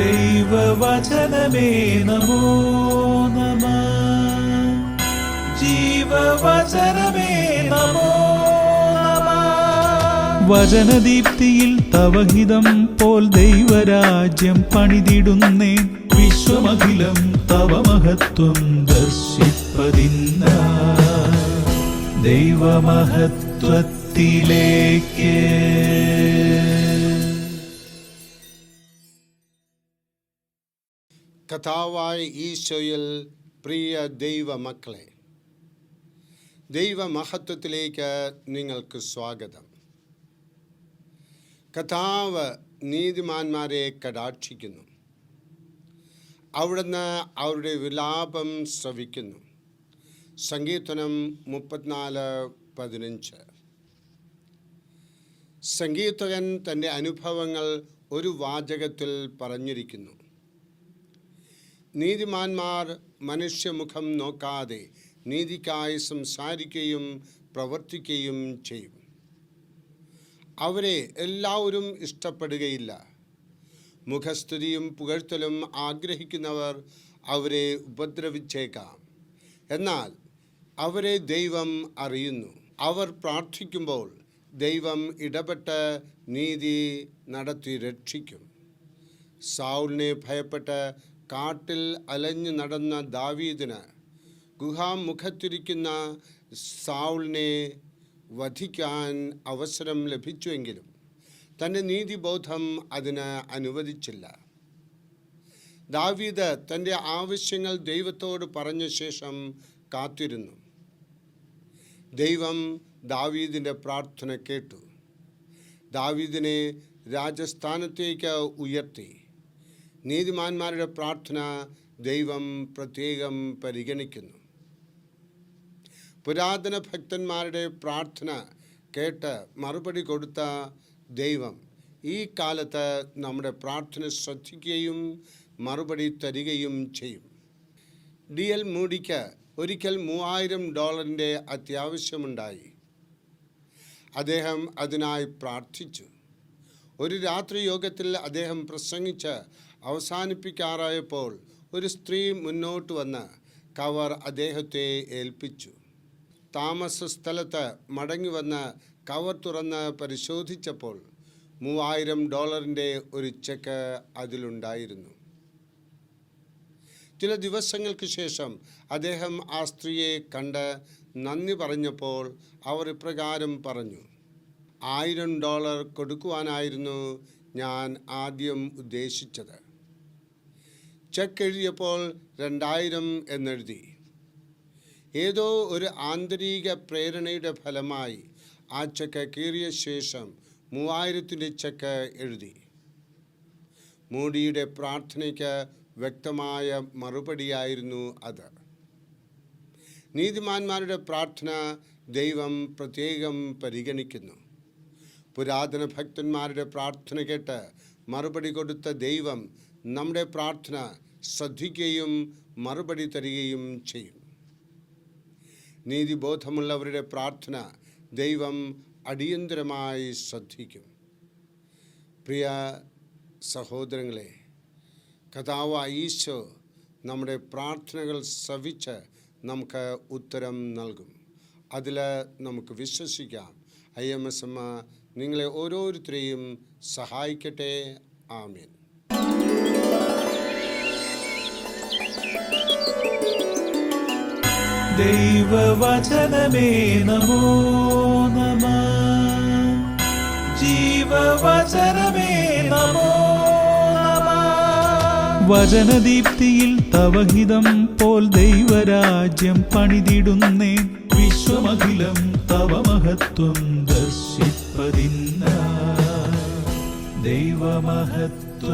ദൈവവചനമേ നമോ നമഃ. ജീവവചനമേ നമോ നമഃ. വചനദീപ്തിയിൽ തവഹിതം പോൽ ദൈവരാജ്യം പണിതിടുന്നേ. വിശ്വമഖിലം തവ മഹത്വം ദർശിപ്പതിന്ന ദൈവമഹത്വത്തിലേക്ക്. കർത്താവായ ഈശോയിൽ പ്രിയ ദൈവമക്കളെ, ദൈവമഹത്വത്തിലേക്ക് നിങ്ങൾക്ക് സ്വാഗതം. കർത്താവ് നീതിമാന്മാരെ കടാക്ഷിക്കുന്നു. അവിടുന്ന് അവരുടെ വിലാപം ശ്രവിക്കുന്നു. സങ്കീർത്തനം 34:15. സങ്കീർത്തകൻ തൻ്റെ അനുഭവങ്ങൾ ഒരു വാചകത്തിൽ പറഞ്ഞിരിക്കുന്നു. നീതിമാന്മാർ മനുഷ്യമുഖം നോക്കാതെ നീതിക്കായി സംസാരിക്കുകയും പ്രവർത്തിക്കുകയും ചെയ്യും. അവരെ എല്ലാവരും ഇഷ്ടപ്പെടുകയില്ല. മുഖസ്തുതിയും പുകഴ്ത്തലും ആഗ്രഹിക്കുന്നവർ അവരെ ഉപദ്രവിച്ചേക്കാം. എന്നാൽ അവരെ ദൈവം അറിയുന്നു. അവർ പ്രാർത്ഥിക്കുമ്പോൾ ദൈവം ഇടപെട്ട് നീതി നടത്തി രക്ഷിക്കും. സൗലിനെ ഭയപ്പെട്ട് കാട്ടിൽ അലഞ്ഞു നടന്ന ദാവീദിന് ഗുഹാമുഖത്തിരിക്കുന്ന സൗലിനെ വധിക്കാൻ അവസരം ലഭിച്ചുവെങ്കിലും തൻ്റെ നീതിബോധം അതിന് അനുവദിച്ചില്ല. ദാവീദ് തൻ്റെ ആവശ്യങ്ങൾ ദൈവത്തോട് പറഞ്ഞ ശേഷം കാത്തിരുന്നു. ദൈവം ദാവീദിൻ്റെ പ്രാർത്ഥന കേട്ടു. ദാവീദിനെ രാജസ്ഥാനത്തേക്ക് ഉയർത്തി. നീതിമാന്മാരുടെ പ്രാർത്ഥന ദൈവം പ്രത്യേകം പരിഗണിക്കുന്നു. പുരാതന ഭക്തന്മാരുടെ പ്രാർത്ഥന കേട്ട് മറുപടി കൊടുത്ത ദൈവം ഈ കാലത്ത് നമ്മുടെ പ്രാർത്ഥന ശ്രദ്ധിക്കുകയും മറുപടി തരികയും ചെയ്യും. D.L. മൂഡിക്ക് ഒരിക്കൽ $3000 അത്യാവശ്യമുണ്ടായി. അദ്ദേഹം അതിനായി പ്രാർത്ഥിച്ചു. ഒരു രാത്രി യോഗത്തിൽ അദ്ദേഹം പ്രസംഗിച്ച് അവസാനിപ്പിക്കാറായപ്പോൾ ഒരു സ്ത്രീ മുന്നോട്ട് വന്ന് കവർ അദ്ദേഹത്തെ ഏൽപ്പിച്ചു. താമസ സ്ഥലത്ത് മടങ്ങി വന്ന് കവർ തുറന്ന് പരിശോധിച്ചപ്പോൾ $3000 ഒരു ചെക്ക് അതിലുണ്ടായിരുന്നു. ചില ദിവസങ്ങൾക്ക് ശേഷം അദ്ദേഹം ആ സ്ത്രീയെ കണ്ട് നന്ദി പറഞ്ഞപ്പോൾ അവർ ഇപ്രകാരം പറഞ്ഞു: $1000 കൊടുക്കുവാനായിരുന്നു ഞാൻ ആദ്യം ഉദ്ദേശിച്ചത്. ചെക്ക് എഴുതിയപ്പോൾ 2000 എന്നെഴുതി. ഏതോ ഒരു ആന്തരിക പ്രേരണയുടെ ഫലമായി ആ ചെക്ക് കീറിയ ശേഷം 3000 ചെക്ക് എഴുതി. മൂഡിയുടെ പ്രാർത്ഥനയ്ക്ക് വ്യക്തമായ മറുപടിയായിരുന്നു അത്. നീതിമാന്മാരുടെ പ്രാർത്ഥന ദൈവം പ്രത്യേകം പരിഗണിക്കുന്നു. പുരാതന ഭക്തന്മാരുടെ പ്രാർത്ഥന കേട്ട് മറുപടി കൊടുത്ത ദൈവം നമ്മുടെ പ്രാർത്ഥന ശ്രദ്ധിക്കുകയും മറുപടി തരികയും ചെയ്യും. നീതിബോധമുള്ളവരുടെ പ്രാർത്ഥന ദൈവം അടിയന്തരമായി ശ്രദ്ധിക്കും. പ്രിയ സഹോദരങ്ങളെ, കർത്താവായ ഈശോ നമ്മുടെ പ്രാർത്ഥനകൾ ശ്രവിച്ച് നമുക്ക് ഉത്തരം നൽകും. അതിൽ നമുക്ക് വിശ്വസിക്കാം. IMSM നിങ്ങളെ ഓരോരുത്തരെയും സഹായിക്കട്ടെ. ആമേൻ. ദൈവവചനമേ നമോ നമഃ. ജീവവചനമേ നമോ നമഃ. വചനദീപ്തിയിൽ തവഹിതം പോൽ ദൈവരാജ്യം പണിതിടുന്നേ. വിശ്വമഖിലം തവ മഹത്വം ദർശിപ്പതിന്ന ദൈവമഹത്വത്തിലേക്ക്.